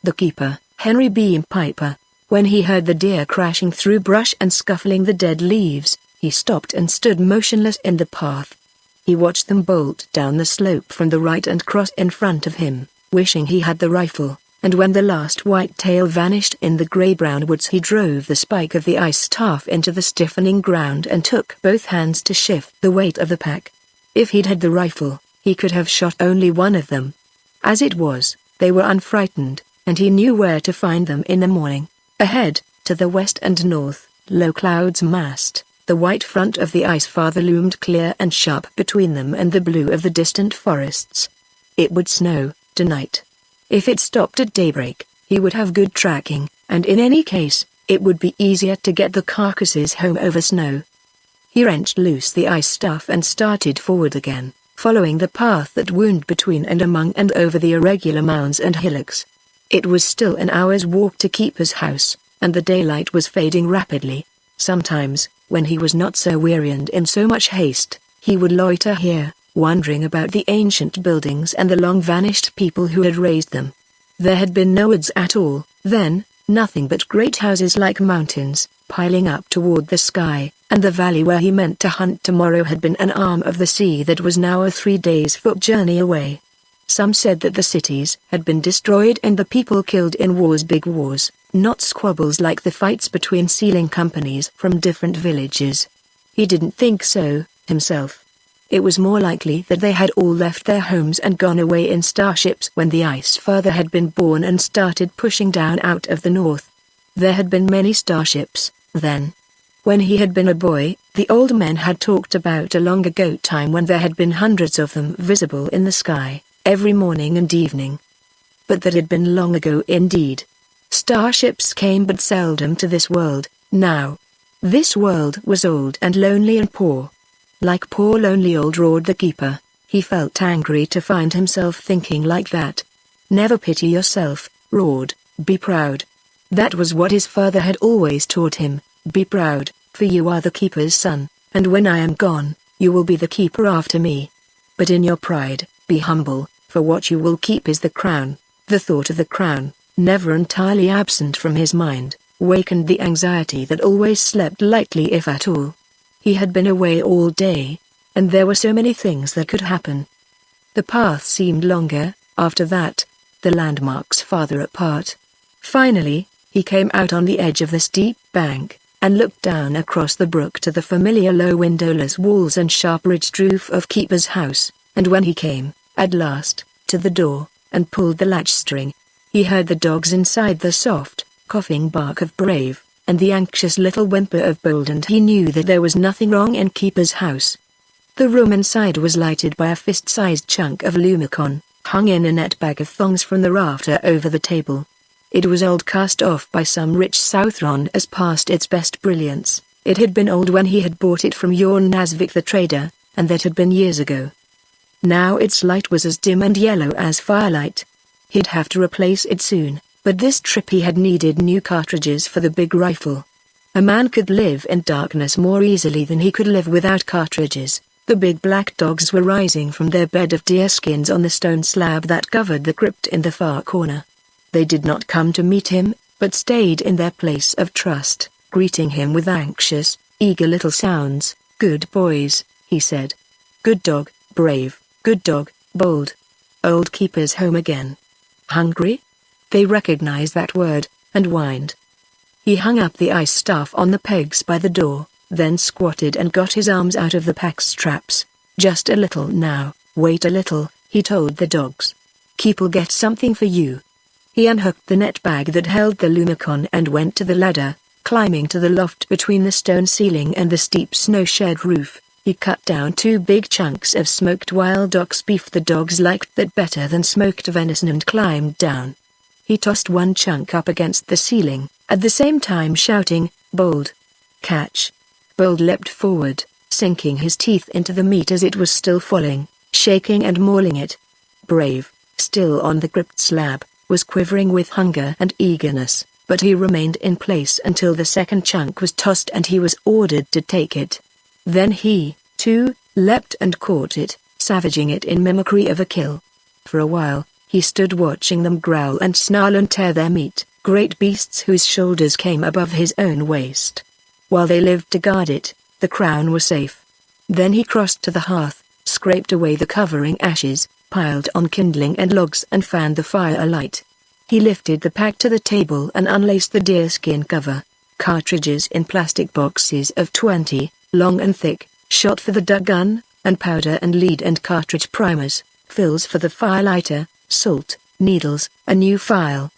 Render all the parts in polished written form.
the keeper, Henry Beam Piper. When he heard the deer crashing through brush and scuffling the dead leaves, he stopped and stood motionless in the path. He watched them bolt down the slope from the right and cross in front of him, wishing he had the rifle, and when the last white tail vanished in the grey-brown woods he drove the spike of the ice staff into the stiffening ground and took both hands to shift the weight of the pack. If he'd had the rifle, he could have shot only one of them. As it was, they were unfrightened, and he knew where to find them in the morning. Ahead, to the west and north, low clouds massed. The white front of the ice farther loomed clear and sharp between them and the blue of the distant forests. It would snow, tonight. If it stopped at daybreak, he would have good tracking, and in any case, it would be easier to get the carcasses home over snow. He wrenched loose the ice staff and started forward again, following the path that wound between and among and over the irregular mounds and hillocks. It was still an hour's walk to Keeper's house, and the daylight was fading rapidly. Sometimes, when he was not so weary and in so much haste, he would loiter here, wondering about the ancient buildings and the long-vanished people who had raised them. There had been no woods at all, then, nothing but great houses like mountains, piling up toward the sky, and the valley where he meant to hunt tomorrow had been an arm of the sea that was now a 3 days' foot journey away. Some said that the cities had been destroyed and the people killed in wars, big wars, not squabbles like the fights between sealing companies from different villages. He didn't think so, himself. It was more likely that they had all left their homes and gone away in starships when the ice father had been born and started pushing down out of the north. There had been many starships, then. When he had been a boy, the old men had talked about a long ago time when there had been hundreds of them visible in the sky, every morning and evening. But that had been long ago indeed. Starships came but seldom to this world, now. This world was old and lonely and poor. Like poor lonely old Rod the Keeper, he felt angry to find himself thinking like that. Never pity yourself, Rod, be proud. That was what his father had always taught him, be proud, for you are the Keeper's son, and when I am gone, you will be the Keeper after me. But in your pride, be humble, for what you will keep is the crown. The thought of the crown, never entirely absent from his mind, wakened the anxiety that always slept lightly if at all. He had been away all day, and there were so many things that could happen. The path seemed longer, after that, the landmarks farther apart. Finally, he came out on the edge of the steep bank, and looked down across the brook to the familiar low windowless walls and sharp ridged roof of Keeper's house, and when he came, at last, to the door, and pulled the latch string, he heard the dogs inside the soft, coughing bark of Brave, and the anxious little whimper of Bold, and he knew that there was nothing wrong in Keeper's house. The room inside was lighted by a fist-sized chunk of lumicon, hung in a net bag of thongs from the rafter over the table. It was old, cast off by some rich southron as past its best brilliance. It had been old when he had bought it from Jorn Nasvik the trader, and that had been years ago. Now its light was as dim and yellow as firelight. He'd have to replace it soon, but this trip he had needed new cartridges for the big rifle. A man could live in darkness more easily than he could live without cartridges. The big black dogs were rising from their bed of deerskins on the stone slab that covered the crypt in the far corner. They did not come to meet him, but stayed in their place of trust, greeting him with anxious, eager little sounds. "Good boys," he said. "Good dog, Brave, good dog, Bold. Old Keeper's home again. Hungry?" They recognized that word, and whined. He hung up the ice staff on the pegs by the door, then squatted and got his arms out of the pack straps. "Just a little now, wait a little," he told the dogs. "Keep'll get something for you." He unhooked the net bag that held the lumicon and went to the ladder, climbing to the loft between the stone ceiling and the steep snow-shed roof. He cut down 2 big chunks of smoked wild ox beef. The dogs liked that better than smoked venison, and climbed down. He tossed one chunk up against the ceiling, at the same time shouting, "Bold! Catch!" Bold leapt forward, sinking his teeth into the meat as it was still falling, shaking and mauling it. Brave, still on the crypt slab, was quivering with hunger and eagerness, but he remained in place until the second chunk was tossed and he was ordered to take it. Then he, too, leapt and caught it, savaging it in mimicry of a kill. For a while, He stood watching them growl and snarl and tear their meat, great beasts whose shoulders came above his own waist. While they lived to guard it, the crown was safe. Then he crossed to the hearth, scraped away the covering ashes, piled on kindling and logs and fanned the fire alight. He lifted the pack to the table and unlaced the deerskin cover. Cartridges in plastic boxes of 20, long and thick, shot for the duck gun, and powder and lead and cartridge primers, fills for the firelighter, salt, needles, a new file,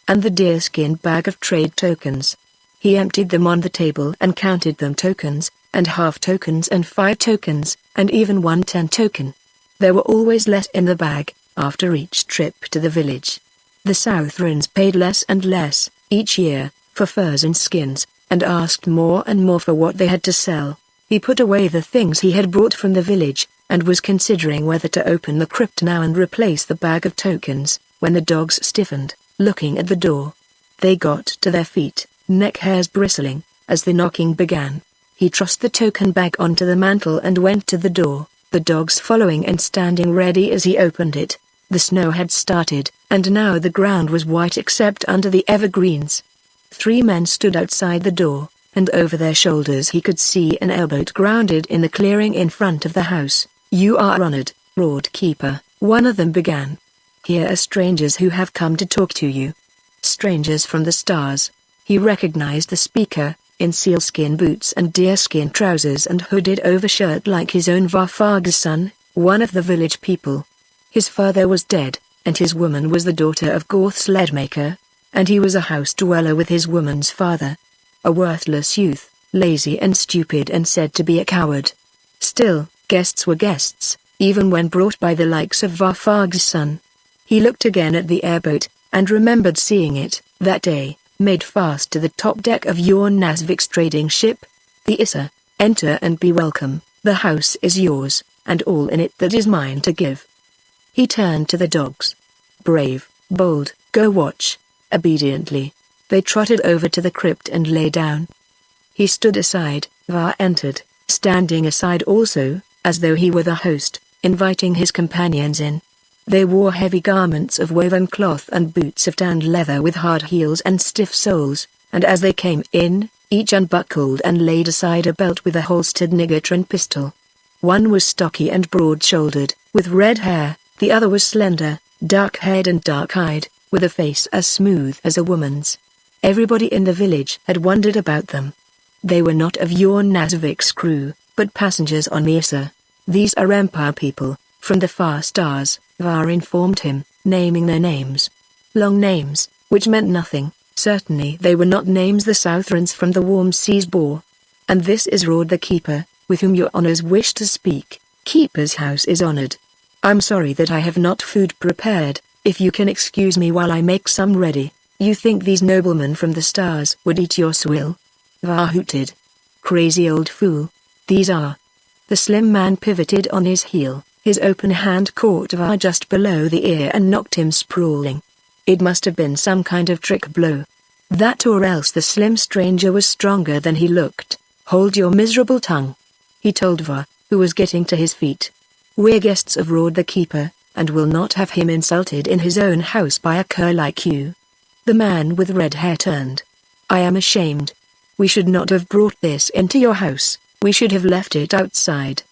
and the deerskin bag of trade tokens. He emptied them on the table and counted them: tokens, and half tokens and 5 tokens, and even 1 10 token. There were always less in the bag, after each trip to the village. The Southrons paid less and less, each year, for furs and skins, and asked more and more for what they had to sell. He put away the things he had brought from the village, and was considering whether to open the crypt now and replace the bag of tokens, when the dogs stiffened, looking at the door. They got to their feet, neck hairs bristling, as the knocking began. He tossed the token bag onto the mantel and went to the door, the dogs following and standing ready as he opened it. The snow had started, and now the ground was white except under the evergreens. 3 men stood outside the door, and over their shoulders he could see an airboat grounded in the clearing in front of the house. "You are honored," roared Keeper. One of them began. "Here are strangers who have come to talk to you." Strangers from the stars. He recognized the speaker, in sealskin boots and deerskin trousers and hooded overshirt like his own Varfarg's son, one of the village people. His father was dead, and his woman was the daughter of Gorth's leadmaker, and he was a house dweller with his woman's father. A worthless youth, lazy and stupid and said to be a coward. Still, guests were guests, even when brought by the likes of Varfarg's son. He looked again at the airboat, and remembered seeing it, that day, made fast to the top deck of Yorn Nazvik's trading ship, the Issa. "Enter and be welcome, the house is yours, and all in it that is mine to give." He turned to the dogs. "Brave, bold, go watch." Obediently, they trotted over to the crypt and lay down. He stood aside. Var entered, standing aside also, as though he were the host, inviting his companions in. They wore heavy garments of woven cloth and boots of tanned leather with hard heels and stiff soles, and as they came in, each unbuckled and laid aside a belt with a holstered Nigatron pistol. One was stocky and broad-shouldered, with red hair, the other was slender, dark-haired and dark-eyed, with a face as smooth as a woman's. Everybody in the village had wondered about them. They were not of Yorn Nazvik's crew, but passengers on Mesa. "These are Empire people, from the far stars," Var informed him, naming their names. Long names, which meant nothing. Certainly they were not names the Southrons from the warm seas bore. "And this is Rord the Keeper, with whom your honors wish to speak." "Keeper's house is honored. I'm sorry that I have not food prepared. If you can excuse me while I make some ready." "You think these noblemen from the stars would eat your swill?" Var hooted. "Crazy old fool. These are." The slim man pivoted on his heel, his open hand caught Var just below the ear and knocked him sprawling. It must have been some kind of trick blow. That or else the slim stranger was stronger than he looked. "Hold your miserable tongue," he told Var, who was getting to his feet. "We're guests of Rord the Keeper, and will not have him insulted in his own house by a cur like you." The man with red hair turned. "I am ashamed. We should not have brought this into your house, we should have left it outside."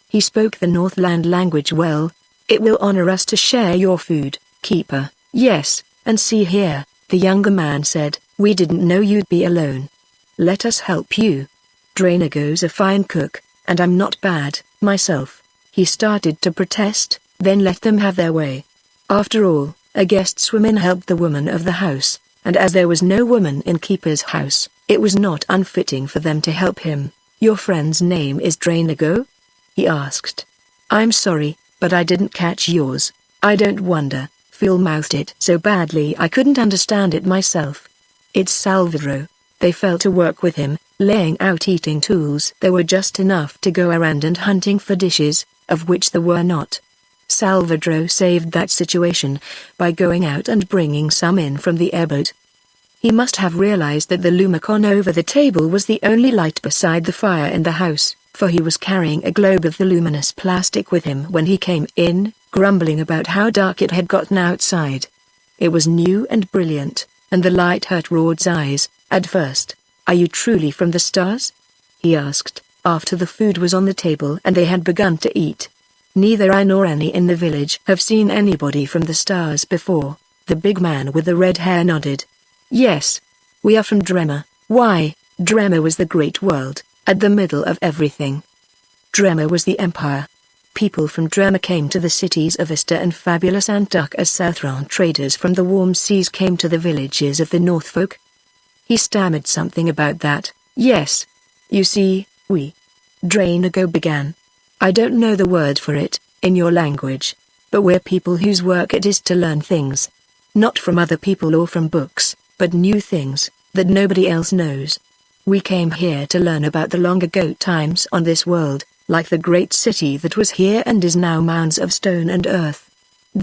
He spoke the Northland language well. "It will honor us to share your food, Keeper." "Yes, and see here," the younger man said, "we didn't know you'd be alone. Let us help you. Drainago's a fine cook, and I'm not bad, myself." He started to protest, then let them have their way. After all, a guest's woman helped the woman of the house, and as there was no woman in Keeper's house, it was not unfitting for them to help him. "Your friend's name is Drainago?" he asked. "I'm sorry, but I didn't catch yours." "I don't wonder. Phil mouthed it so badly I couldn't understand it myself." "It's Salvadro." They fell to work with him, laying out eating tools. There were just enough to go around and hunting for dishes, of which there were not. Salvadro saved that situation by going out and bringing some in from the airboat. He must have realized that the lumicon over the table was the only light beside the fire in the house, for he was carrying a globe of the luminous plastic with him when he came in, grumbling about how dark it had gotten outside. It was new and brilliant, and the light hurt Rod's eyes, at first. "Are you truly from the stars?" he asked, after the food was on the table and they had begun to eat. "Neither I nor any in the village have seen anybody from the stars before." The big man with the red hair nodded. "Yes. We are from Drema." "Why?" Drema was the great world, at the middle of everything. Drema was the empire. People from Drema came to the cities of Ista and Fabulous Antuck as Southron traders from the warm seas came to the villages of the Northfolk. He stammered something about that. "Yes. You see, Drainago began. "I don't know the word for it, in your language. But we're people whose work it is to learn things. Not from other people or from books, but new things, that nobody else knows. We came here to learn about the long ago times on this world, like the great city that was here and is now mounds of stone and earth.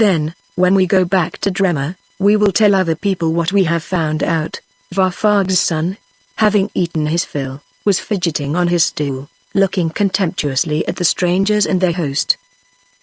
Then, when we go back to Drema, we will tell other people what we have found out." Varfag's son, having eaten his fill, was fidgeting on his stool, looking contemptuously at the strangers and their host.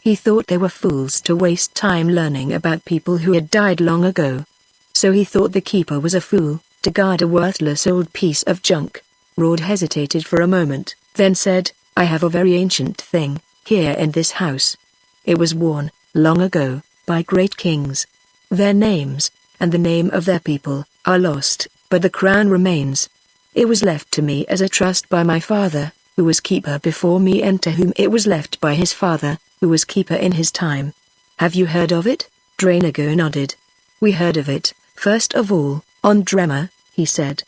He thought they were fools to waste time learning about people who had died long ago. So he thought the keeper was a fool, to guard a worthless old piece of junk. Rod hesitated for a moment, then said, "I have a very ancient thing, here in this house. It was worn, long ago, by great kings. Their names, and the name of their people, are lost, but the crown remains. It was left to me as a trust by my father, who was keeper before me, and to whom it was left by his father, who was keeper in his time." "Have you heard of it?" Drainago nodded. "We heard of it, first of all, on Drema," he said.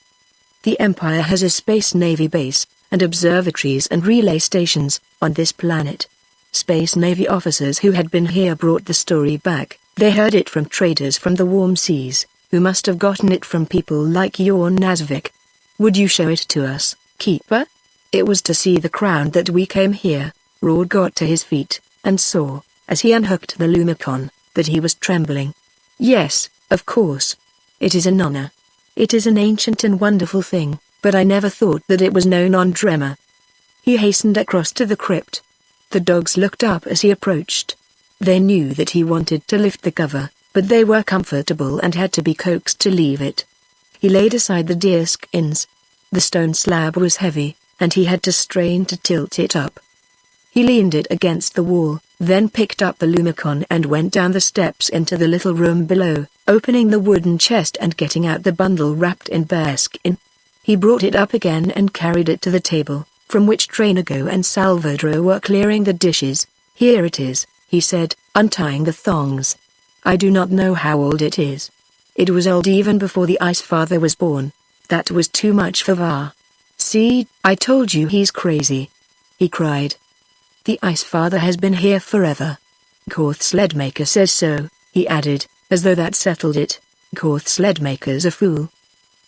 "The Empire has a space navy base, and observatories and relay stations, on this planet. Space Navy officers who had been here brought the story back. They heard it from traders from the warm seas, who must have gotten it from people like Yorn Nazvik. Would you show it to us, Keeper?" "It was to see the crown that we came here." Rod got to his feet, and saw, as he unhooked the Lumicon, that he was trembling. "Yes, of course. It is an honor. It is an ancient and wonderful thing, but I never thought that it was known on Drema." He hastened across to the crypt. The dogs looked up as he approached. They knew that he wanted to lift the cover, but they were comfortable and had to be coaxed to leave it. He laid aside the deer skins. The stone slab was heavy, and he had to strain to tilt it up. He leaned it against the wall, then picked up the Lumicon and went down the steps into the little room below, opening the wooden chest and getting out the bundle wrapped in bearskin. He brought it up again and carried it to the table, from which Drainago and Salvadro were clearing the dishes. "Here it is," he said, untying the thongs. "I do not know how old it is. It was old even before the Ice Father was born. That was too much for Var. See, I told you he's crazy," he cried. "The Ice Father has been here forever. Korth Sledmaker says so," he added, as though that settled it. "Korth Sledmaker's a fool.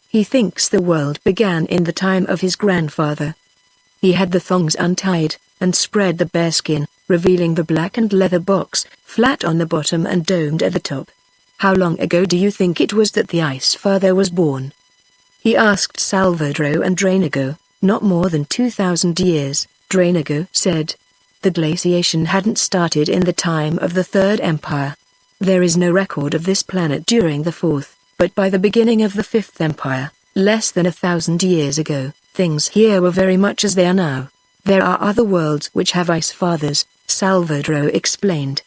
He thinks the world began in the time of his grandfather." He had the thongs untied, and spread the bearskin, revealing the blackened leather box, flat on the bottom and domed at the top. "How long ago do you think it was that the Ice Father was born?" he asked Salvadro and Drainago. "Not more than 2,000 years, Drainago said. "The glaciation hadn't started in the time of the Third Empire. There is no record of this planet during the Fourth, but by the beginning of the Fifth Empire, less than 1,000 years ago, things here were very much as they are now. There are other worlds which have Ice Fathers," Salvadro explained.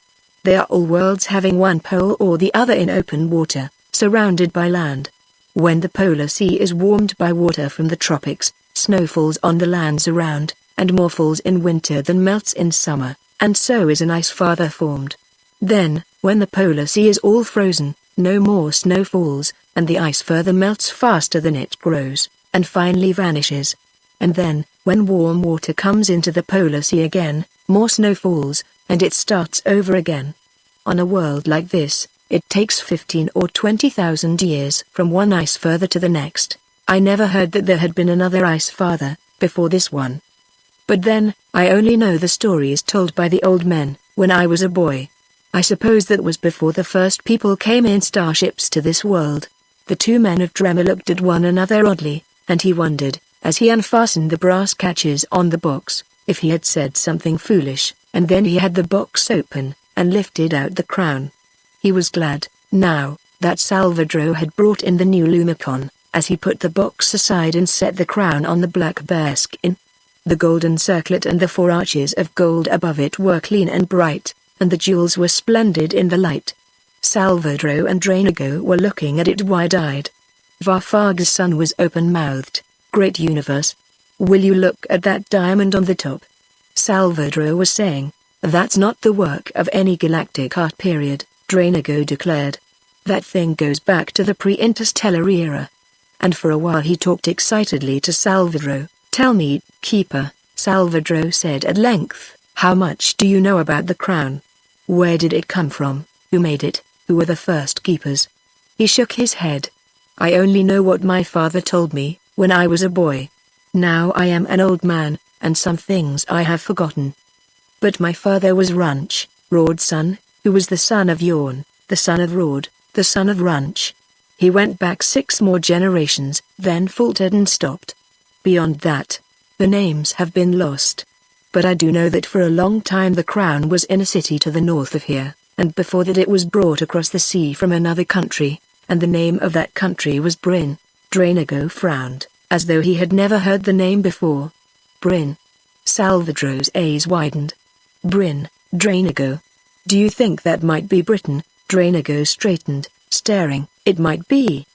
"They are all worlds having one pole or the other in open water, surrounded by land. When the polar sea is warmed by water from the tropics, snow falls on the lands around, and more falls in winter than melts in summer, and so is an Ice Father formed. Then, when the polar sea is all frozen, no more snow falls, and the ice further melts faster than it grows, and finally vanishes. And then, when warm water comes into the polar sea again, more snow falls, and it starts over again. On a world like this, it takes 15 or 20,000 years from one Ice Father to the next. I never heard that there had been another Ice Father before this one. But then, I only know the stories told by the old men, when I was a boy. I suppose that was before the first people came in starships to this world." The two men of Drema looked at one another oddly, and he wondered, as he unfastened the brass catches on the box, if he had said something foolish, and then he had the box open, and lifted out the crown. He was glad, now, that Salvador had brought in the new Lumicon, as he put the box aside and set the crown on the black bearskin. The golden circlet and the 4 arches of gold above it were clean and bright, and the jewels were splendid in the light. Salvador and Drainigo were looking at it wide-eyed. Varfag's son was open-mouthed. Great universe! Will you look at that diamond on the top? Salvador was saying. That's not the work of any galactic art period, Drainigo declared. That thing goes back to the pre-interstellar era. And for a while he talked excitedly to Salvador. Tell me, Keeper, Salvador said at length, how much do you know about the crown? Where did it come from? Who made it? Who were the first keepers? He shook his head. I only know what my father told me, when I was a boy. Now I am an old man, and some things I have forgotten. But my father was Runch, Raud's son, who was the son of Yorn, the son of Raud, the son of Runch. He went back 6 more generations, then faltered and stopped. Beyond that, the names have been lost. But I do know that for a long time the crown was in a city to the north of here, and before that it was brought across the sea from another country, and the name of that country was Bryn. Drainigo frowned, as though he had never heard the name before. Bryn. Salvador's eyes widened. Bryn, Drainigo. Do you think that might be Britain? Drainigo straightened, staring. It might be.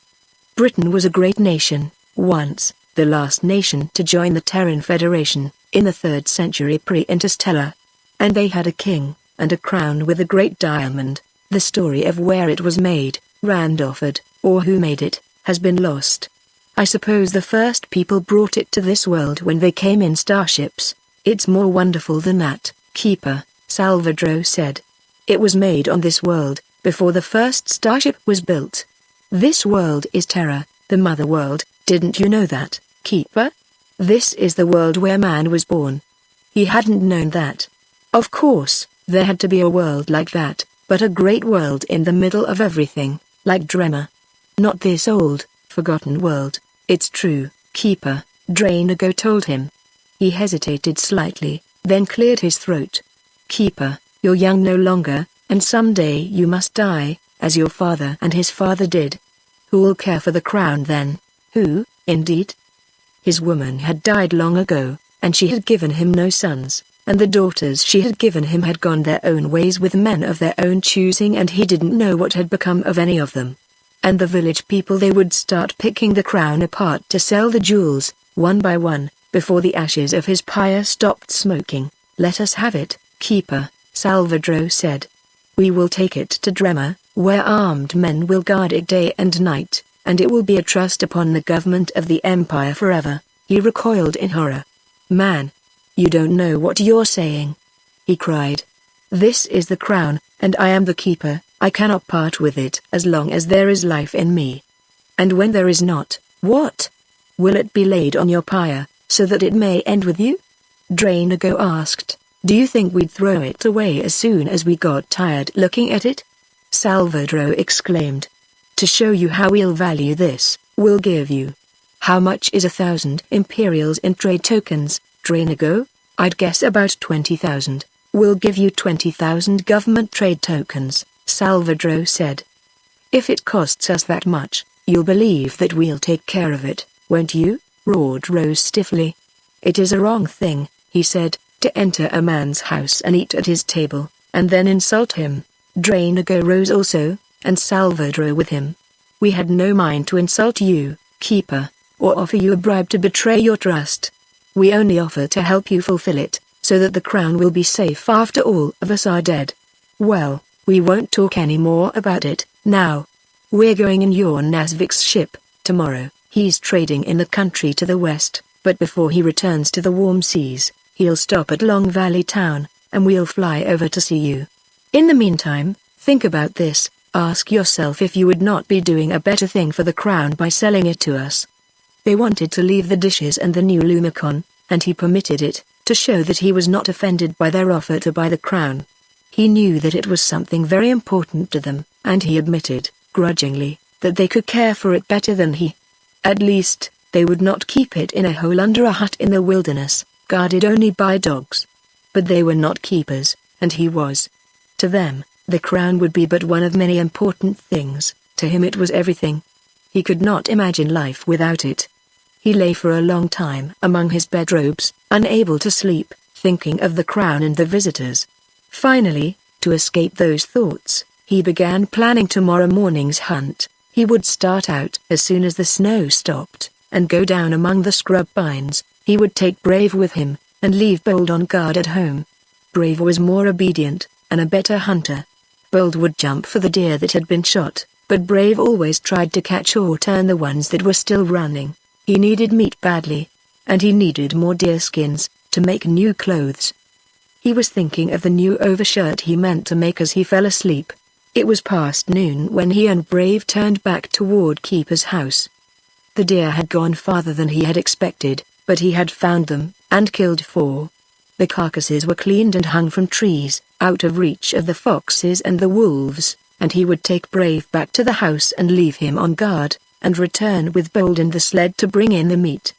Britain was a great nation, once, the last nation to join the Terran Federation, in the 3rd century pre-interstellar. And they had a king, and a crown with a great diamond. The story of where it was made, Rand offered, or who made it, has been lost. I suppose the first people brought it to this world when they came in starships. It's more wonderful than that, Keeper, Salvador said. It was made on this world, before the first starship was built. This world is Terra, the mother world, didn't you know that, Keeper? This is the world where man was born. He hadn't known that. Of course, there had to be a world like that, but a great world in the middle of everything, like Drema. Not this old, forgotten world, it's true, Keeper, Drainigo told him. He hesitated slightly, then cleared his throat. Keeper, you're young no longer, and someday you must die, as your father and his father did. Who'll care for the crown then? Who, indeed? His woman had died long ago, and she had given him no sons, and the daughters she had given him had gone their own ways with men of their own choosing, and he didn't know what had become of any of them. And the village people, they would start picking the crown apart to sell the jewels, one by one, before the ashes of his pyre stopped smoking. Let us have it, Keeper, Salvador said. We will take it to Drema, where armed men will guard it day and night, and it will be a trust upon the government of the Empire forever. He recoiled in horror. Man! You don't know what you're saying! He cried. This is the crown, and I am the keeper. I cannot part with it as long as there is life in me. And when there is not, what? Will it be laid on your pyre, so that it may end with you? Drainigo asked. Do you think we'd throw it away as soon as we got tired looking at it? Salvador exclaimed. To show you how we'll value this, we'll give you. How much is 1,000 Imperials in trade tokens, Drainigo? I'd guess about 20,000. We'll give you 20,000 government trade tokens, Salvador said. If it costs us that much, you'll believe that we'll take care of it, won't you? Raud rose stiffly. It is a wrong thing, he said, to enter a man's house and eat at his table, and then insult him. Drainigo rose also, and Salvador with him. We had no mind to insult you, Keeper, or offer you a bribe to betray your trust. We only offer to help you fulfill it, so that the crown will be safe after all of us are dead. Well, we won't talk any more about it, now. We're going in your Nazvik's ship, tomorrow. He's trading in the country to the west, but before he returns to the warm seas, he'll stop at Long Valley Town, and we'll fly over to see you. In the meantime, think about this, ask yourself if you would not be doing a better thing for the crown by selling it to us. They wanted to leave the dishes and the new Lumicon, and he permitted it, to show that he was not offended by their offer to buy the crown. He knew that it was something very important to them, and he admitted, grudgingly, that they could care for it better than he. At least, they would not keep it in a hole under a hut in the wilderness, guarded only by dogs. But they were not keepers, and he was. To them, the crown would be but one of many important things. To him it was everything. He could not imagine life without it. He lay for a long time among his bedrobes, unable to sleep, thinking of the crown and the visitors. Finally, to escape those thoughts, he began planning tomorrow morning's hunt. He would start out as soon as the snow stopped, and go down among the scrub pines. He would take Brave with him, and leave Bold on guard at home. Brave was more obedient, and a better hunter. Bold would jump for the deer that had been shot, but Brave always tried to catch or turn the ones that were still running. He needed meat badly, and he needed more deer skins to make new clothes. He was thinking of the new overshirt he meant to make as he fell asleep. It was past noon when he and Brave turned back toward Keeper's house. The deer had gone farther than he had expected, but he had found them, and killed 4. The carcasses were cleaned and hung from trees, out of reach of the foxes and the wolves, and he would take Brave back to the house and leave him on guard, and return with Bold and the sled to bring in the meat.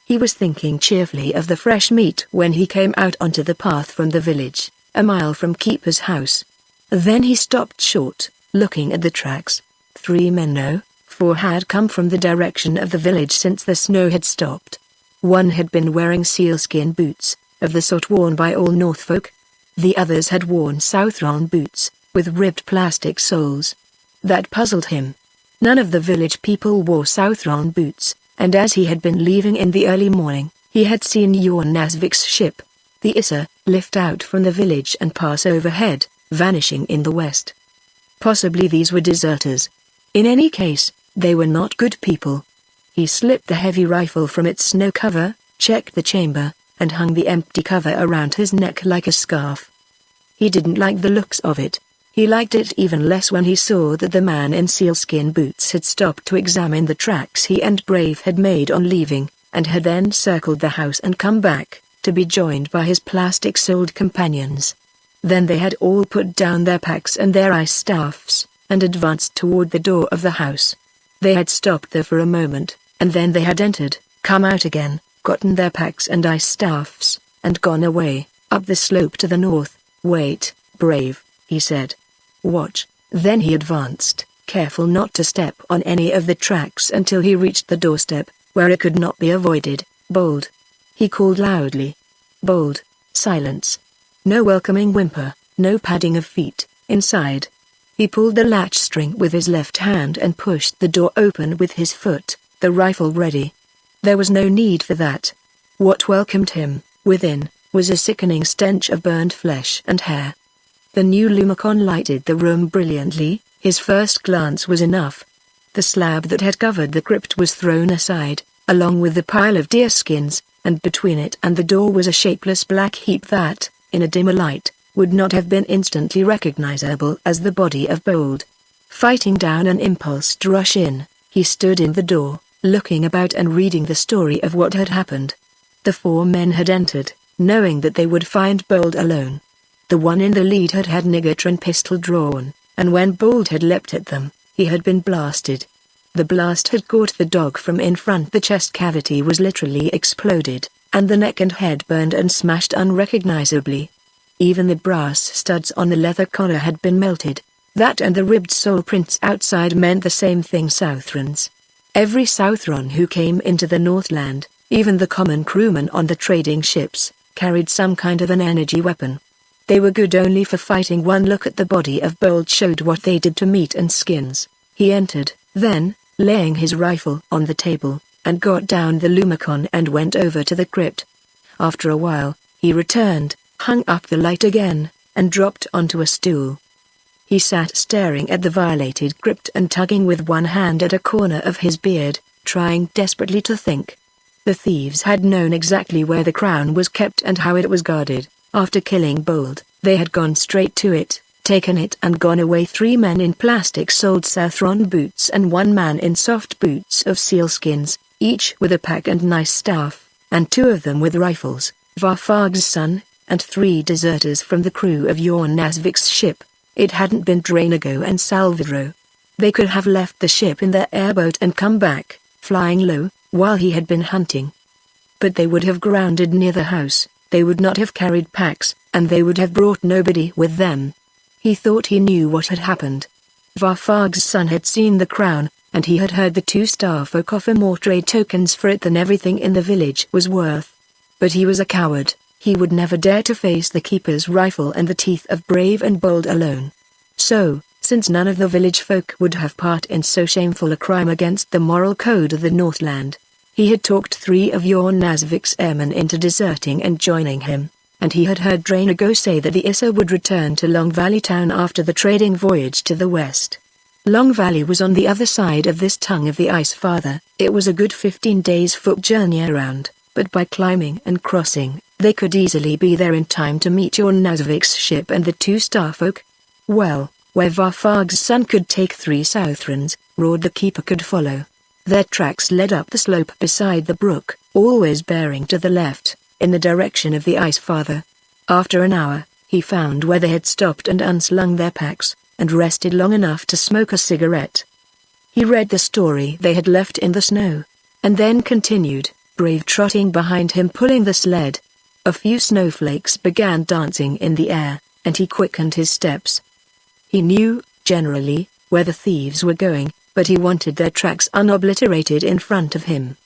He was thinking cheerfully of the fresh meat when he came out onto the path from the village, a mile from Keeper's house. Then he stopped short, looking at the tracks. 3 men no, 4 had come from the direction of the village since the snow had stopped. One had been wearing sealskin boots, of the sort worn by all Northfolk. The others had worn Southron boots, with ribbed plastic soles. That puzzled him. None of the village people wore Southron boots, and as he had been leaving in the early morning, he had seen Jorn Nasvik's ship, the Issa, lift out from the village and pass overhead, vanishing in the west. Possibly these were deserters. In any case, they were not good people. He slipped the heavy rifle from its snow cover, checked the chamber, and hung the empty cover around his neck like a scarf. He didn't like the looks of it. He liked it even less when he saw that the man in sealskin boots had stopped to examine the tracks he and Brave had made on leaving, and had then circled the house and come back, to be joined by his plastic-soled companions. Then they had all put down their packs and their ice staffs, and advanced toward the door of the house. They had stopped there for a moment, and then they had entered, come out again, gotten their packs and ice staffs, and gone away, up the slope to the north. "Wait, Brave," he said. "Watch." Then he advanced, careful not to step on any of the tracks until he reached the doorstep, where it could not be avoided. "Bold," he called loudly. "Bold." Silence. No welcoming whimper, no padding of feet, inside. He pulled the latch string with his left hand and pushed the door open with his foot, the rifle ready. There was no need for that. What welcomed him, within, was a sickening stench of burned flesh and hair. The new lumicon lighted the room brilliantly. His first glance was enough. The slab that had covered the crypt was thrown aside, along with the pile of deer skins, and between it and the door was a shapeless black heap that, in a dimmer light, would not have been instantly recognizable as the body of Bold. Fighting down an impulse to rush in, he stood in the door, looking about and reading the story of what had happened. The 4 men had entered, knowing that they would find Bold alone. The one in the lead had had Nigatron pistol drawn, and when Bold had leapt at them, he had been blasted. The blast had caught the dog from in front. The chest cavity was literally exploded, and the neck and head burned and smashed unrecognizably. Even the brass studs on the leather collar had been melted. That and the ribbed sole prints outside meant the same thing. Southrons. Every Southron who came into the Northland, even the common crewmen on the trading ships, carried some kind of an energy weapon. They were good only for fighting. One look at the body of Bold showed what they did to meat and skins. He entered, then, laying his rifle on the table, and got down the lumicon and went over to the crypt. After a while, he returned, hung up the light again, and dropped onto a stool. He sat staring at the violated crypt and tugging with one hand at a corner of his beard, trying desperately to think. The thieves had known exactly where the crown was kept and how it was guarded. After killing Bold, they had gone straight to it, taken it and gone away. 3 men in plastic-soled Southron boots and 1 man in soft boots of sealskins, each with a pack and nice staff, and 2 of them with rifles, Varfag's son, and 3 deserters from the crew of Jorn Nasvik's ship. It hadn't been Drainago and Salvadro. They could have left the ship in their airboat and come back, flying low, while he had been hunting. But they would have grounded near the house. They would not have carried packs, and they would have brought nobody with them. He thought he knew what had happened. Varfarg's son had seen the crown, and he had heard the two starfolk offer more trade tokens for it than everything in the village was worth. But he was a coward. He would never dare to face the keeper's rifle and the teeth of Brave and Bold alone. So, since none of the village folk would have part in so shameful a crime against the moral code of the Northland, he had talked 3 of Jorn Nazvik's airmen into deserting and joining him, and he had heard Drainago say that the Issa would return to Long Valley town after the trading voyage to the west. Long Valley was on the other side of this tongue of the Ice Father. It was a good 15 days' foot journey around, but by climbing and crossing, they could easily be there in time to meet Jorn Nazvik's ship and the 2 starfolk. Well, where Varfarg's son could take 3 Southrons, roared the keeper could follow. Their tracks led up the slope beside the brook, always bearing to the left, in the direction of the Ice Father. After an hour, he found where they had stopped and unslung their packs, and rested long enough to smoke a cigarette. He read the story they had left in the snow, and then continued, Brave trotting behind him pulling the sled. A few snowflakes began dancing in the air, and he quickened his steps. He knew, generally, where the thieves were going, but he wanted their tracks unobliterated in front of him.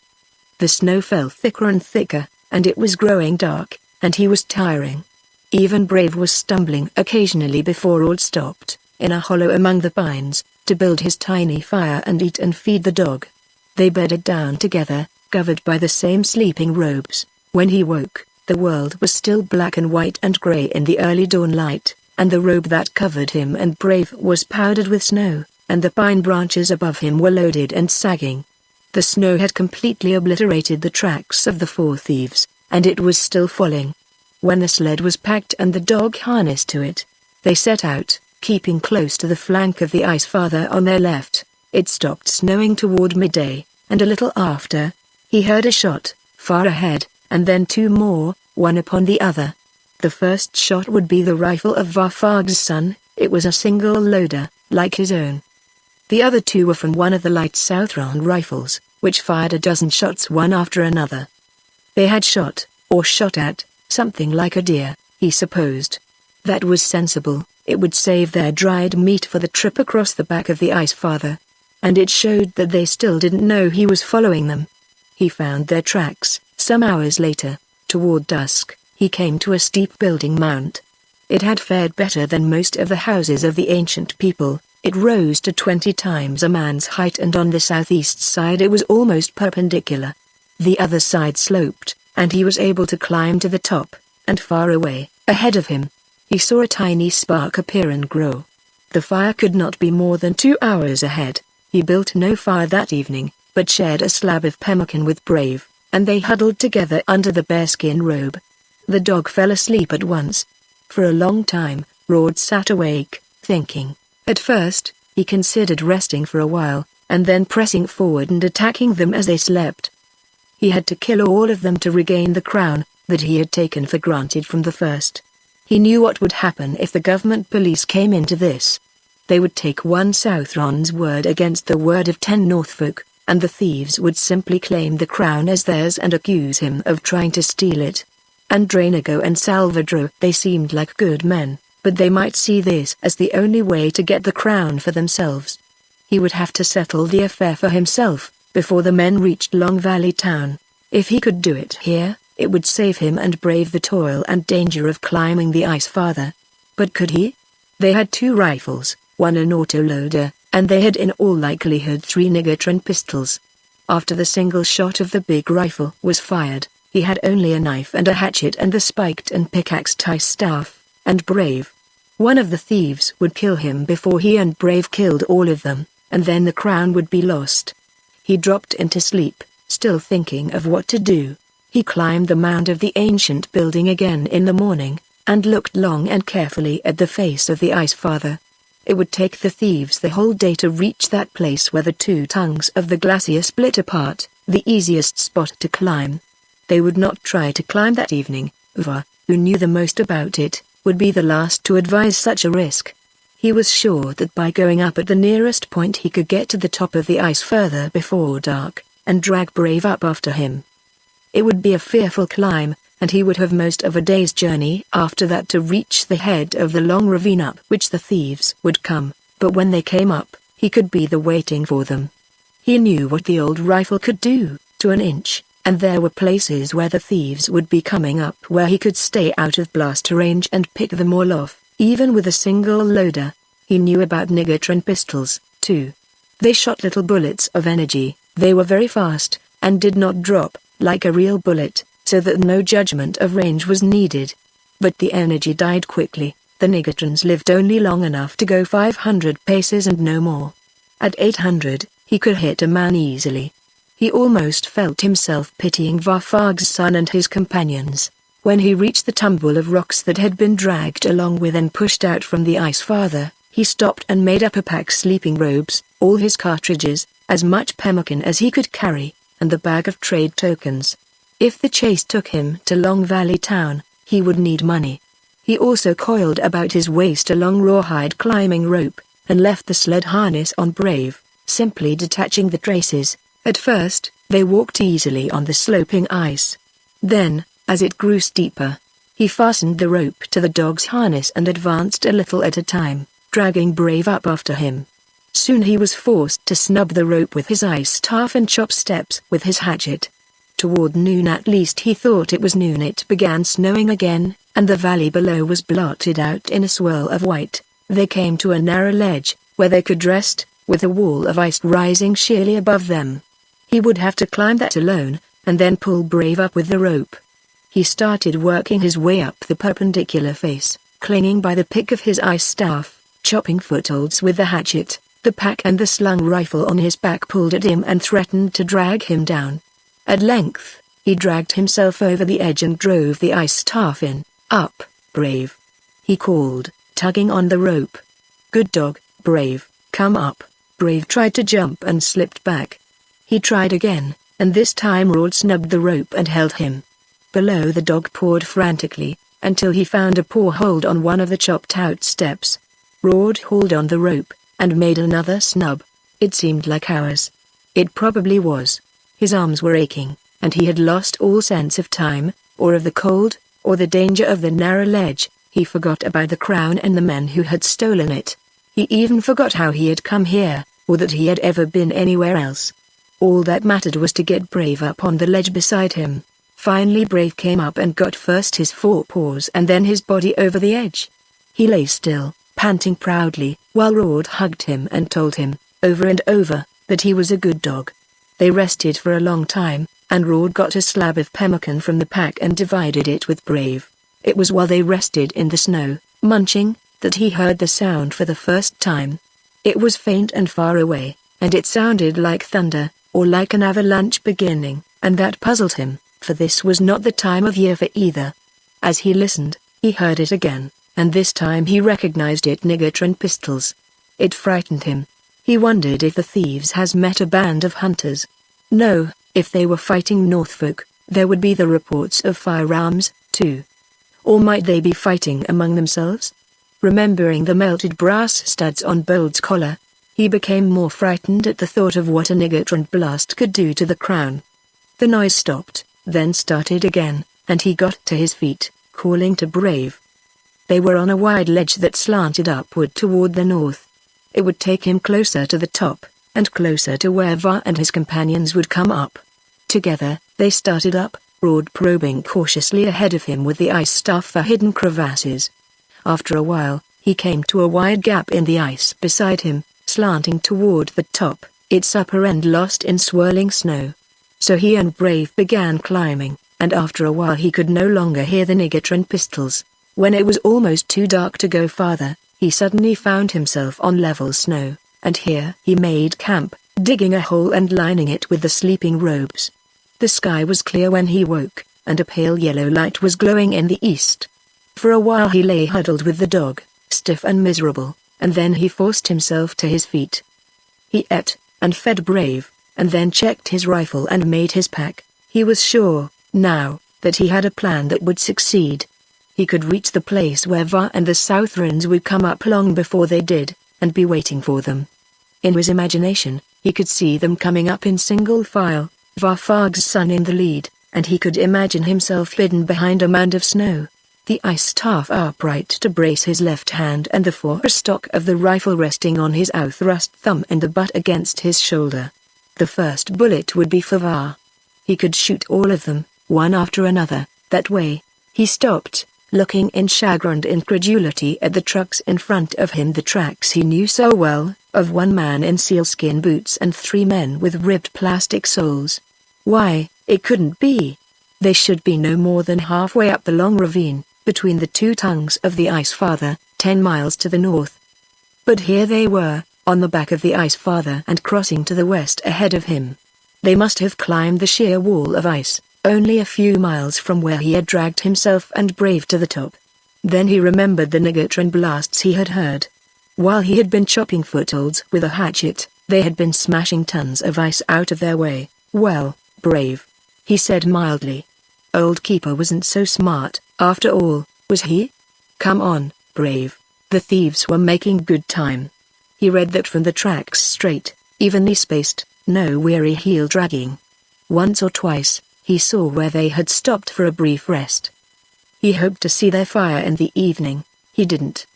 The snow fell thicker and thicker, and it was growing dark, and he was tiring. Even Brave was stumbling occasionally before all stopped, in a hollow among the pines, to build his tiny fire and eat and feed the dog. They bedded down together, covered by the same sleeping robes. When he woke, the world was still black and white and grey in the early dawn light, and the robe that covered him and Brave was powdered with snow, and the pine branches above him were loaded and sagging. The snow had completely obliterated the tracks of the 4 thieves, and it was still falling. When the sled was packed and the dog harnessed to it, they set out, keeping close to the flank of the Ice Father on their left. It stopped snowing toward midday, and a little after, he heard a shot, far ahead, and then 2 more, one upon the other. The first shot would be the rifle of Varfarg's son. It was a single loader, like his own. The other 2 were from one of the light Southron rifles, which fired a dozen shots one after another. They had shot, or shot at, something like a deer, he supposed. That was sensible. It would save their dried meat for the trip across the back of the Ice Father. And it showed that they still didn't know he was following them. He found their tracks. Some hours later, toward dusk, he came to a steep building mount. It had fared better than most of the houses of the ancient people. It rose to 20 times a man's height, and on the southeast side it was almost perpendicular. The other side sloped, and he was able to climb to the top, and far away, ahead of him, he saw a tiny spark appear and grow. The fire could not be more than 2 hours ahead. He built no fire that evening, but shared a slab of pemmican with Brave, and they huddled together under the bearskin robe. The dog fell asleep at once. For a long time, Rord sat awake, thinking. At first, he considered resting for a while, and then pressing forward and attacking them as they slept. He had to kill all of them to regain the crown that he had taken for granted from the first. He knew what would happen if the government police came into this. They would take 1 Southron's word against the word of 10 Northfolk, and the thieves would simply claim the crown as theirs and accuse him of trying to steal it. And Drainago and Salvadro, they seemed like good men, but they might see this as the only way to get the crown for themselves. He would have to settle the affair for himself, before the men reached Long Valley town. If he could do it here, it would save him and Brave the toil and danger of climbing the Ice Father. But could he? They had 2 rifles, 1 an autoloader, and they had in all likelihood 3 Nigatron pistols. After the single shot of the big rifle was fired, he had only a knife and a hatchet and the spiked and pickaxe tie staff, and Brave. One of the thieves would kill him before he and Brave killed all of them, and then the crown would be lost. He dropped into sleep, still thinking of what to do. He climbed the mound of the ancient building again in the morning, and looked long and carefully at the face of the Ice Father. It would take the thieves the whole day to reach that place where the 2 tongues of the glacier split apart, the easiest spot to climb. They would not try to climb that evening. Uva, who knew the most about it, would be the last to advise such a risk. He was sure that by going up at the nearest point he could get to the top of the ice further before dark, and drag Brave up after him. It would be a fearful climb, and he would have most of a day's journey after that to reach the head of the long ravine up which the thieves would come, but when they came up, he could be the waiting for them. He knew what the old rifle could do, to an inch, and there were places where the thieves would be coming up where he could stay out of blast range and pick them all off, even with a single loader. He knew about Negatron pistols, too. They shot little bullets of energy, they were very fast, and did not drop, like a real bullet, so that no judgment of range was needed. But the energy died quickly. The Negatrons lived only long enough to go 500 paces and no more. At 800, he could hit a man easily. He almost felt himself pitying Varfag's son and his companions. When he reached the tumble of rocks that had been dragged along with and pushed out from the ice farther, he stopped and made up a pack sleeping robes, all his cartridges, as much pemmican as he could carry, and the bag of trade tokens. If the chase took him to Long Valley Town, he would need money. He also coiled about his waist a long rawhide climbing rope, and left the sled harness on Brave, simply detaching the traces. At first, they walked easily on the sloping ice. Then, as it grew steeper, he fastened the rope to the dog's harness and advanced a little at a time, dragging Brave up after him. Soon he was forced to snub the rope with his ice staff and chop steps with his hatchet. Toward noon, at least he thought it was noon, it began snowing again, and the valley below was blotted out in a swirl of white. They came to a narrow ledge, where they could rest, with a wall of ice rising sheerly above them. He would have to climb that alone, and then pull Brave up with the rope. He started working his way up the perpendicular face, clinging by the pick of his ice staff, chopping footholds with the hatchet. The pack and the slung rifle on his back pulled at him and threatened to drag him down. At length, he dragged himself over the edge and drove the ice staff in. "Up, Brave!" he called, tugging on the rope. "Good dog, Brave, come up." Brave tried to jump and slipped back. He tried again, and this time Rod snubbed the rope and held him. Below, the dog pawed frantically, until he found a paw hold on one of the chopped-out steps. Rod hauled on the rope, and made another snub. It seemed like hours. It probably was. His arms were aching, and he had lost all sense of time, or of the cold, or the danger of the narrow ledge. He forgot about the crown and the men who had stolen it. He even forgot how he had come here, or that he had ever been anywhere else. All that mattered was to get Brave up on the ledge beside him. Finally Brave came up and got first his forepaws and then his body over the edge. He lay still, panting proudly, while Rod hugged him and told him, over and over, that he was a good dog. They rested for a long time, and Rod got a slab of pemmican from the pack and divided it with Brave. It was while they rested in the snow, munching, that he heard the sound for the first time. It was faint and far away, and it sounded like thunder, or like an avalanche beginning, and that puzzled him, for this was not the time of year for either. As he listened, he heard it again, and this time he recognized it: Negatron pistols. It frightened him. He wondered if the thieves has met a band of hunters. No, if they were fighting Northfolk, there would be the reports of firearms, too. Or might they be fighting among themselves? Remembering the melted brass studs on Bold's collar, he became more frightened at the thought of what a Negatron blast could do to the crown. The noise stopped, then started again, and he got to his feet, calling to Brave. They were on a wide ledge that slanted upward toward the north. It would take him closer to the top, and closer to where Va and his companions would come up. Together, they started up, Rod probing cautiously ahead of him with the ice staff for hidden crevasses. After a while, he came to a wide gap in the ice beside him, slanting toward the top, its upper end lost in swirling snow. So he and Brave began climbing, and after a while he could no longer hear the Negatron pistols. When it was almost too dark to go farther, he suddenly found himself on level snow, and here he made camp, digging a hole and lining it with the sleeping robes. The sky was clear when he woke, and a pale yellow light was glowing in the east. For a while he lay huddled with the dog, stiff and miserable, and then he forced himself to his feet. He ate, and fed Brave, and then checked his rifle and made his pack. He was sure, now, that he had a plan that would succeed. He could reach the place where Va and the Southrons would come up long before they did, and be waiting for them. In his imagination, he could see them coming up in single file, Varfag's son in the lead, and he could imagine himself hidden behind a mound of snow, the ice staff upright to brace his left hand and the forestock of the rifle resting on his outthrust thumb and the butt against his shoulder. The first bullet would be for Va. He could shoot all of them, one after another, that way. He stopped, looking in chagrined incredulity at the trucks in front of him, the tracks he knew so well, of one man in sealskin boots and 3 men with ribbed plastic soles. Why, it couldn't be. They should be no more than halfway up the long ravine, between the 2 tongues of the ice farther, 10 miles to the north. But here they were, on the back of the ice farther and crossing to the west ahead of him. They must have climbed the sheer wall of ice, only a few miles from where he had dragged himself and Brave to the top. Then he remembered the negatron blasts he had heard. While he had been chopping footholds with a hatchet, they had been smashing tons of ice out of their way. Well, Brave, he said mildly. Old Keeper wasn't so smart, after all, was he? Come on, Brave. The thieves were making good time. He read that from the tracks, straight, evenly spaced, no weary heel dragging. Once or twice, he saw where they had stopped for a brief rest. He hoped to see their fire in the evening. He didn't.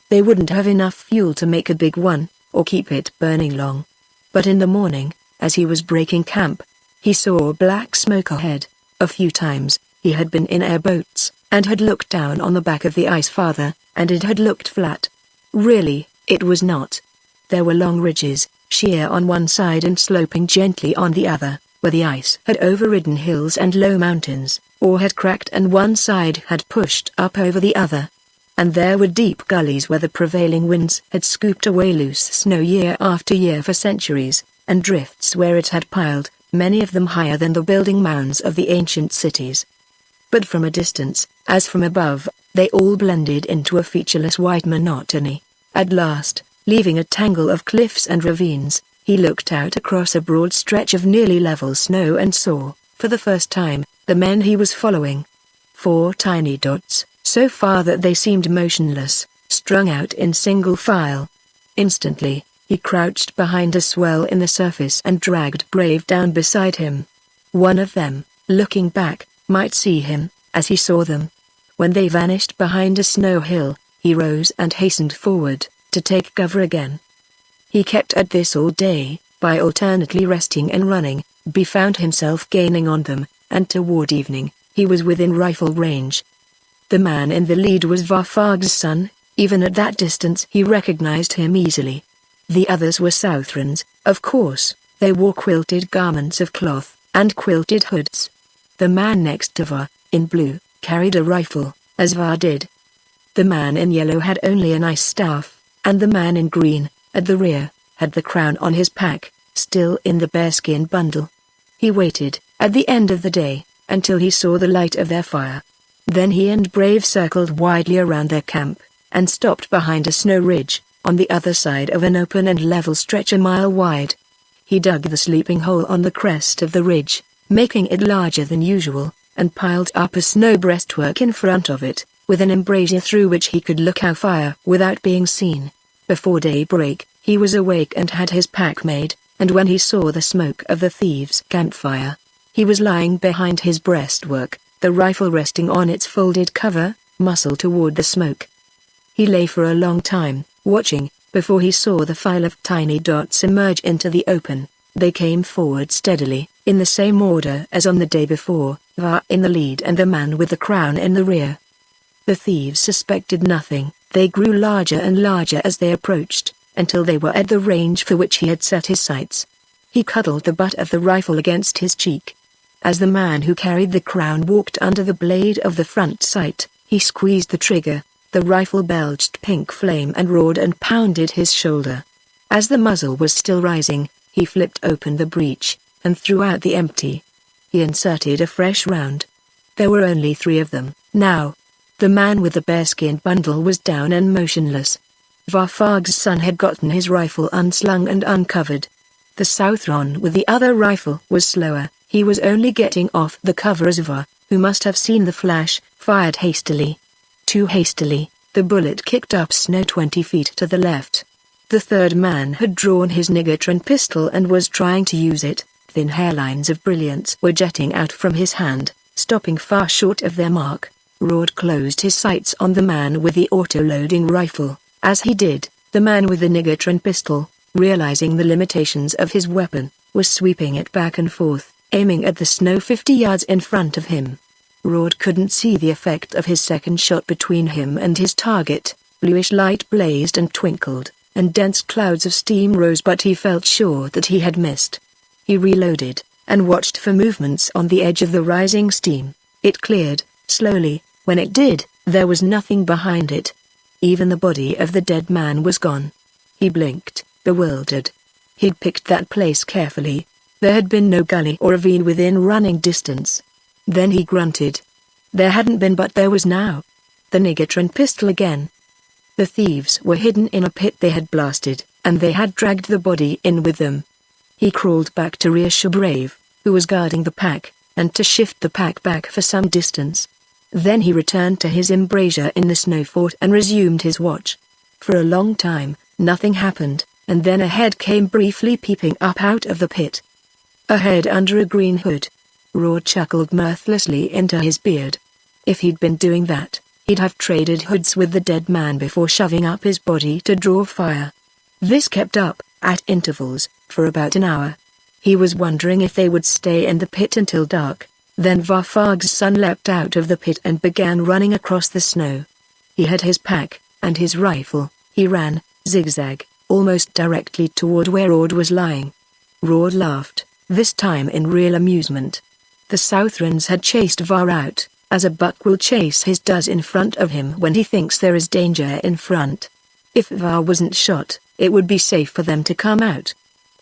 They wouldn't have enough fuel to make a big one, or keep it burning long. But in the morning, as he was breaking camp, he saw black smoke ahead. A few times, he had been in airboats, and had looked down on the back of the ice farther, and it had looked flat. Really, it was not. There were long ridges, sheer on one side and sloping gently on the other, where the ice had overridden hills and low mountains, or had cracked and one side had pushed up over the other. And there were deep gullies where the prevailing winds had scooped away loose snow year after year for centuries, and drifts where it had piled, many of them higher than the building mounds of the ancient cities. But from a distance, as from above, they all blended into a featureless white monotony. At last, leaving a tangle of cliffs and ravines, he looked out across a broad stretch of nearly level snow and saw, for the first time, the men he was following. 4 tiny dots, so far that they seemed motionless, strung out in single file. Instantly, he crouched behind a swell in the surface and dragged Brave down beside him. One of them, looking back, might see him, as he saw them. When they vanished behind a snow hill, he rose and hastened forward, to take cover again. He kept at this all day, by alternately resting and running, found himself gaining on them, and toward evening, he was within rifle range. The man in the lead was Varfag's son. Even at that distance he recognized him easily. The others were Southrons, of course. They wore quilted garments of cloth, and quilted hoods. The man next to Va, in blue, carried a rifle, as Va did. The man in yellow had only an ice staff, and the man in green, at the rear, had the crown on his pack, still in the bearskin bundle. He waited, at the end of the day, until he saw the light of their fire. Then he and Brave circled widely around their camp, and stopped behind a snow ridge, on the other side of an open and level stretch a mile wide. He dug the sleeping hole on the crest of the ridge, making it larger than usual, and piled up a snow breastwork in front of it, with an embrasure through which he could look out fire without being seen. Before daybreak, he was awake and had his pack made, and when he saw the smoke of the thieves' campfire, he was lying behind his breastwork, the rifle resting on its folded cover, muzzle toward the smoke. He lay for a long time, watching, before he saw the file of tiny dots emerge into the open. They came forward steadily, in the same order as on the day before, Va in the lead and the man with the crown in the rear. The thieves suspected nothing. They grew larger and larger as they approached, until they were at the range for which he had set his sights. He cuddled the butt of the rifle against his cheek. As the man who carried the crown walked under the blade of the front sight, he squeezed the trigger. The rifle belched pink flame and roared and pounded his shoulder. As the muzzle was still rising, he flipped open the breech, and threw out the empty. He inserted a fresh round. There were only 3 of them, now. The man with the bearskin bundle was down and motionless. Varfag's son had gotten his rifle unslung and uncovered. The Southron with the other rifle was slower. He was only getting off the cover as Va, who must have seen the flash, fired hastily. Too hastily, the bullet kicked up snow 20 feet to the left. The third man had drawn his negatron pistol and was trying to use it, thin hairlines of brilliance were jetting out from his hand, stopping far short of their mark. Rord closed his sights on the man with the auto-loading rifle. As he did, the man with the Negatron pistol, realizing the limitations of his weapon, was sweeping it back and forth, aiming at the snow 50 yards in front of him. Rord couldn't see the effect of his second shot between him and his target. Bluish light blazed and twinkled, and dense clouds of steam rose, but he felt sure that he had missed. He reloaded, and watched for movements on the edge of the rising steam. It cleared, slowly. When it did, there was nothing behind it. Even the body of the dead man was gone. He blinked, bewildered. He'd picked that place carefully. There had been no gully or ravine within running distance. Then he grunted. There hadn't been, but there was now. The Negatron pistol again. The thieves were hidden in a pit they had blasted, and they had dragged the body in with them. He crawled back to reassure Brave, who was guarding the pack, and to shift the pack back for some distance. Then he returned to his embrasure in the snow fort and resumed his watch. For a long time, nothing happened, and then a head came briefly peeping up out of the pit. A head under a green hood. Rord chuckled mirthlessly into his beard. If he'd been doing that, he'd have traded hoods with the dead man before shoving up his body to draw fire. This kept up, at intervals, for about an hour. He was wondering if they would stay in the pit until dark. Then Varfag's son leapt out of the pit and began running across the snow. He had his pack, and his rifle. He ran, zigzag, almost directly toward where Rord was lying. Rord laughed, this time in real amusement. The Southrons had chased Var out, as a buck will chase his does in front of him when he thinks there is danger in front. If Var wasn't shot, it would be safe for them to come out.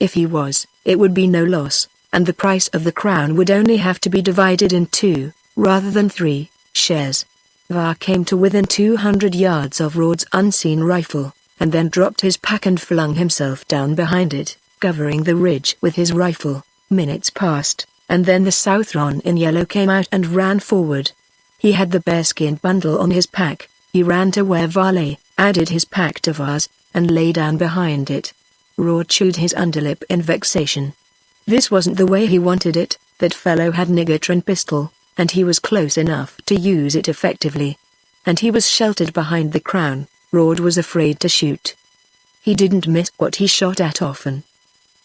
If he was, it would be no loss, and the price of the crown would only have to be divided in 2, rather than 3, shares. Var came to within 200 yards of Rord's unseen rifle, and then dropped his pack and flung himself down behind it, covering the ridge with his rifle. Minutes passed, and then the Southron in yellow came out and ran forward. He had the bearskin bundle on his pack. He ran to where Var lay, added his pack to Var's, and lay down behind it. Rord chewed his underlip in vexation. This wasn't the way he wanted it. That fellow had Negatron pistol, and he was close enough to use it effectively. And he was sheltered behind the crown. Rord was afraid to shoot. He didn't miss what he shot at often.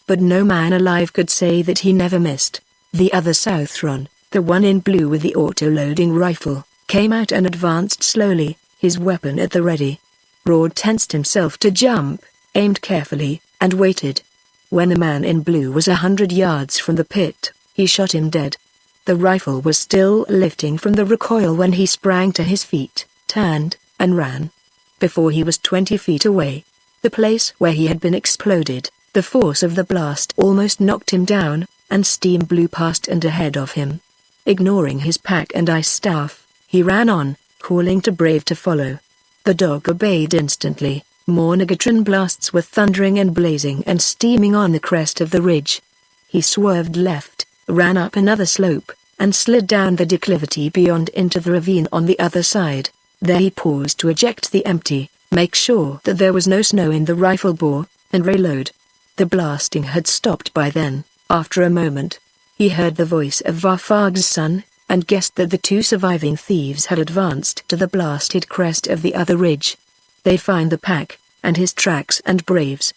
But no man alive could say that he never missed. The other Southron, the one in blue with the auto-loading rifle, came out and advanced slowly, his weapon at the ready. Rord tensed himself to jump, aimed carefully, and waited. When the man in blue was 100 yards from the pit, he shot him dead. The rifle was still lifting from the recoil when he sprang to his feet, turned, and ran. Before he was 20 feet away, the place where he had been exploded, the force of the blast almost knocked him down, and steam blew past and ahead of him. Ignoring his pack and ice staff, he ran on, calling to Brave to follow. The dog obeyed instantly. More Negatron blasts were thundering and blazing and steaming on the crest of the ridge. He swerved left, ran up another slope, and slid down the declivity beyond into the ravine on the other side. There he paused to eject the empty, make sure that there was no snow in the rifle bore, and reload. The blasting had stopped by then. After a moment, he heard the voice of Varfag's son, and guessed that the 2 surviving thieves had advanced to the blasted crest of the other ridge. They'd find the pack, and his tracks and Brave's.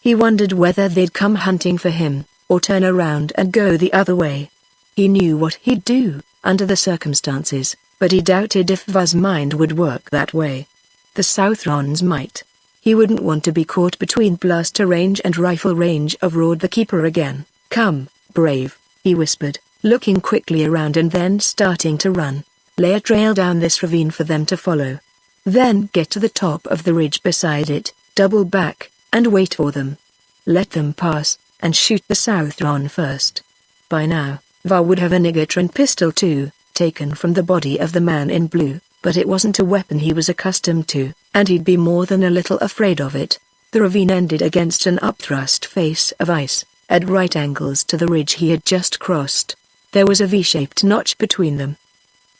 He wondered whether they'd come hunting for him, or turn around and go the other way. He knew what he'd do, under the circumstances, but he doubted if Var's mind would work that way. The Southrons might. He wouldn't want to be caught between blaster range and rifle range of Rord the Keeper again. "Come, Brave," he whispered, looking quickly around and then starting to run. "Lay a trail down this ravine for them to follow. Then get to the top of the ridge beside it, double back, and wait for them. Let them pass, and shoot the Southron first." By now, Var would have a Negatron pistol too, taken from the body of the man in blue, but it wasn't a weapon he was accustomed to, and he'd be more than a little afraid of it. The ravine ended against an upthrust face of ice, at right angles to the ridge he had just crossed. There was a V-shaped notch between them.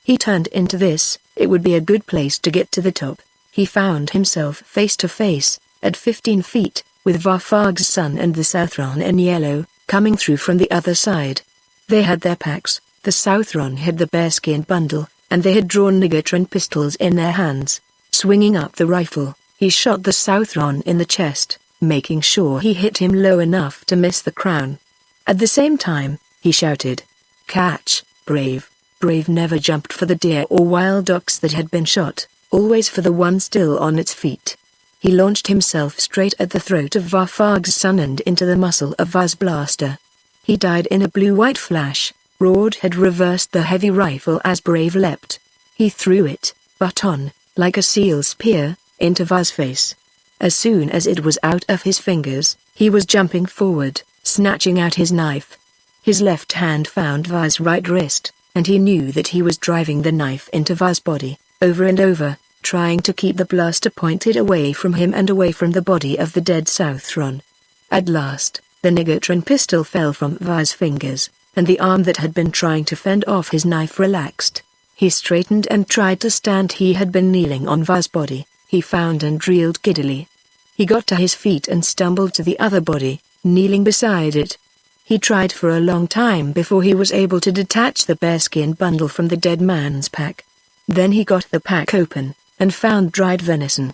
He turned into this. It would be a good place to get to the top. He found himself face to face, at 15 feet, with Varfag's son and the Southron in yellow, coming through from the other side. They had their packs, the Southron had the bearskin bundle, and they had drawn Negatron pistols in their hands. Swinging up the rifle, he shot the Southron in the chest, making sure he hit him low enough to miss the crown. At the same time, he shouted, "Catch, Brave!" Brave never jumped for the deer or wild ox that had been shot, always for the one still on its feet. He launched himself straight at the throat of Varfag's son and into the muzzle of Vaz blaster. He died in a blue-white flash. Rord had reversed the heavy rifle as Brave leapt. He threw it, butt on, like a seal spear, into Vaz's face. As soon as it was out of his fingers, he was jumping forward, snatching out his knife. His left hand found Vaz's right wrist, and he knew that he was driving the knife into Vaz's body, over and over, trying to keep the blaster pointed away from him and away from the body of the dead Southron. At last, the Negatron pistol fell from Vaz's fingers, and the arm that had been trying to fend off his knife relaxed. He straightened and tried to stand. He had been kneeling on Vaz's body. He found and reeled giddily. He got to his feet and stumbled to the other body, kneeling beside it. He tried for a long time before he was able to detach the bearskin bundle from the dead man's pack. Then he got the pack open, and found dried venison.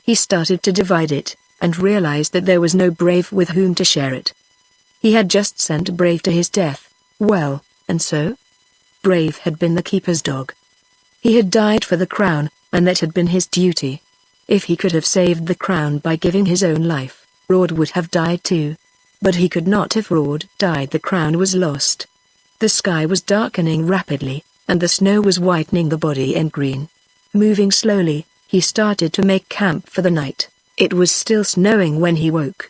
He started to divide it, and realized that there was no Brave with whom to share it. He had just sent Brave to his death. Well, and so? Brave had been the keeper's dog. He had died for the crown, and that had been his duty. If he could have saved the crown by giving his own life, Rord would have died too. But he could not. If Rord died, the crown was lost. The sky was darkening rapidly, and the snow was whitening the body in green. Moving slowly, he started to make camp for the night. It was still snowing when he woke.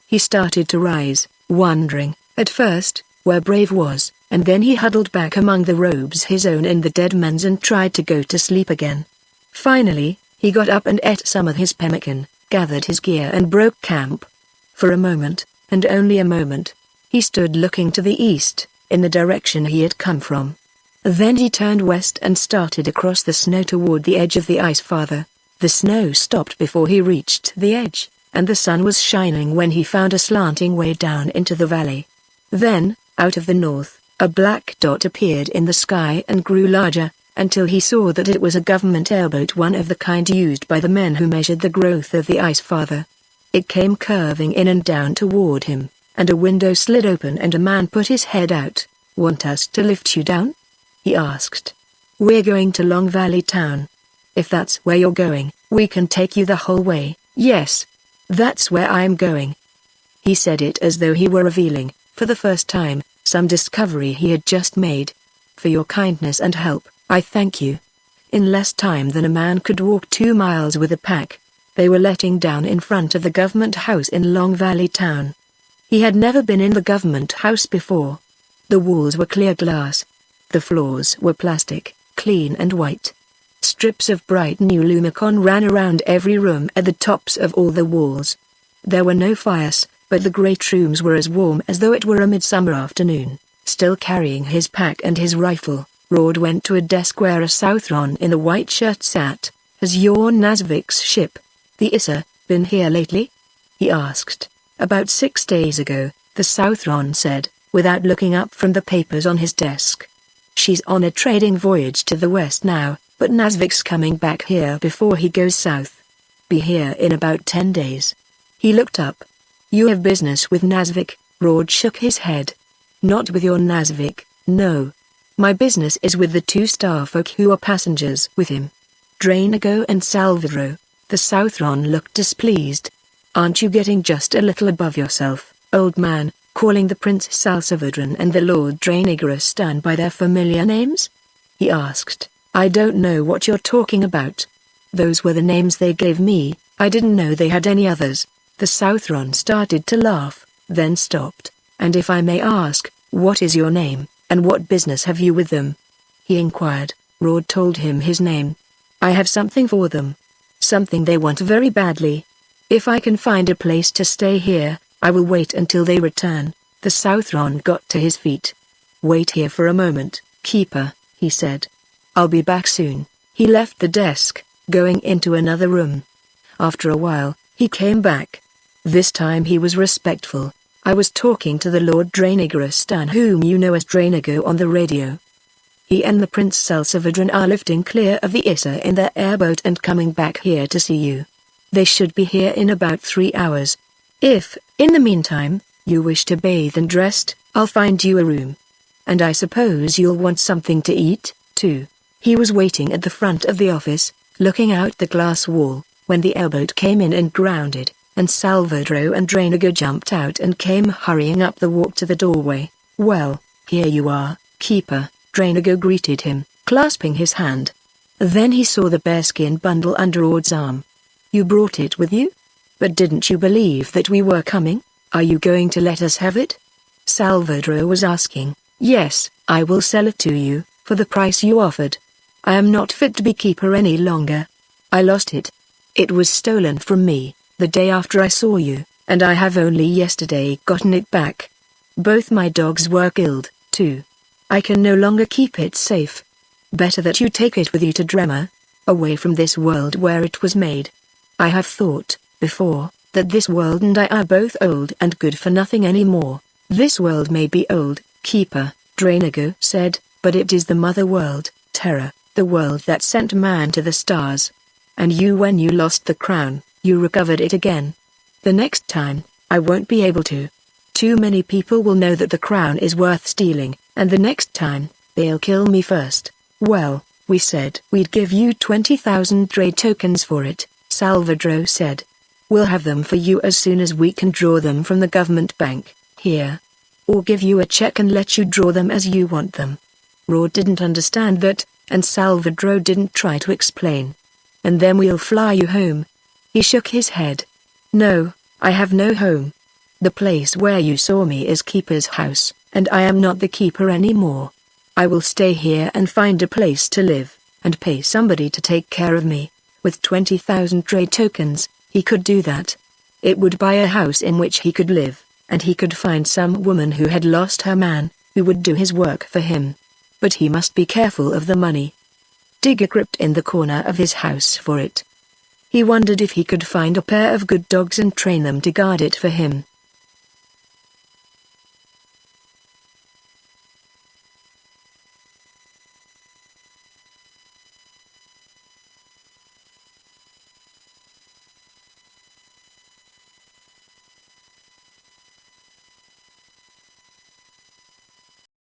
He started to rise, wondering, at first, where Brave was, and then he huddled back among the robes, his own and the dead man's, and tried to go to sleep again. Finally, he got up and ate some of his pemmican, gathered his gear and broke camp. For a moment, and only a moment, he stood looking to the east, in the direction he had come from. Then he turned west and started across the snow toward the edge of the ice farther. The snow stopped before he reached the edge, and the sun was shining when he found a slanting way down into the valley. Then, out of the north, a black dot appeared in the sky and grew larger, until he saw that it was a government airboat, one of the kind used by the men who measured the growth of the ice farther. It came curving in and down toward him, and a window slid open and a man put his head out. "Want us to lift you down?" he asked. "We're going to Long Valley Town. If that's where you're going, we can take you the whole way." "Yes. That's where I'm going." He said it as though he were revealing, for the first time, some discovery he had just made. "For your kindness and help, I thank you." In less time than a man could walk 2 miles with a pack, they were letting down in front of the government house in Long Valley Town. He had never been in the government house before. The walls were clear glass. The floors were plastic, clean and white. Strips of bright new lumicon ran around every room at the tops of all the walls. There were no fires, but the great rooms were as warm as though it were a midsummer afternoon. Still carrying his pack and his rifle, Rord went to a desk where a Southron in a white shirt sat. "Has your Nazvik's ship, the Issa, been here lately?" he asked. "About 6 days ago," the Southron said, without looking up from the papers on his desk. "She's on a trading voyage to the west now, but Nazvik's coming back here before he goes south. Be here in about 10 days. He looked up. "You have business with Nazvik?" Rord shook his head. "Not with your Nazvik, no. My business is with the 2 starfolk who are passengers with him. Drainago and Salvadro." The Southron looked displeased. "Aren't you getting just a little above yourself, old man, calling the Prince Salvadron and the Lord Drainago by their familiar names?" he asked. "I don't know what you're talking about. Those were the names they gave me. I didn't know they had any others." The Southron started to laugh, then stopped. "And if I may ask, what is your name, and what business have you with them?" he inquired. Rord told him his name. "I have something for them. Something they want very badly. If I can find a place to stay here, I will wait until they return." The Southron got to his feet. "Wait here for a moment, keeper," he said. "I'll be back soon." He left the desk, going into another room. After a while, he came back. This time he was respectful. "I was talking to the Lord Draenigorostan, whom you know as Draenigo, on the radio. He and the Prince Selsavadran are lifting clear of the Issa in their airboat and coming back here to see you. They should be here in about 3 hours. If, in the meantime, you wish to bathe and rest, I'll find you a room. And I suppose you'll want something to eat, too." He was waiting at the front of the office, looking out the glass wall, when the airboat came in and grounded, and Salvadro and Draenigo jumped out and came hurrying up the walk to the doorway. "Well, here you are, Keeper," Draenigo greeted him, clasping his hand. Then he saw the bearskin bundle under Ord's arm. "You brought it with you? But didn't you believe that we were coming? Are you going to let us have it?" Salvadro was asking. "Yes, I will sell it to you, for the price you offered. I am not fit to be keeper any longer. I lost it. It was stolen from me the day after I saw you, and I have only yesterday gotten it back. Both my dogs were killed, too. I can no longer keep it safe. Better that you take it with you to Drema, away from this world where it was made. I have thought, before, that this world and I are both old and good for nothing anymore." "This world may be old, Keeper," Draenigo said, "but it is the mother world, Terra, the world that sent man to the stars. And you, when you lost the crown, you recovered it again. The next time, I won't be able to. Too many people will know that the crown is worth stealing, and the next time, they'll kill me first." "Well, we said we'd give you 20,000 Dre tokens for it," Salvadro said. "We'll have them for you as soon as we can draw them from the government bank, here. Or give you a check and let you draw them as you want them." Rod didn't understand that, and Salvadro didn't try to explain. "And then we'll fly you home." He shook his head. "No, I have no home. The place where you saw me is Keeper's house, and I am not the Keeper anymore. I will stay here and find a place to live, and pay somebody to take care of me." With 20,000 Dre tokens, he could do that. It would buy a house in which he could live, and he could find some woman who had lost her man, who would do his work for him. But he must be careful of the money. Dig a crypt in the corner of his house for it. He wondered if he could find a pair of good dogs and train them to guard it for him.